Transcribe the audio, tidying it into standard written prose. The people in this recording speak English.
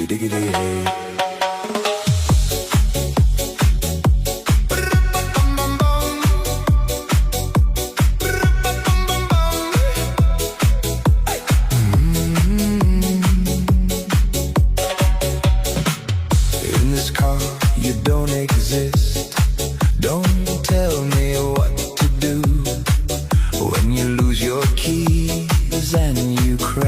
diggity diggity hey. In this car you don't exist. Don't tell me what to do when you lose your keys and you crash.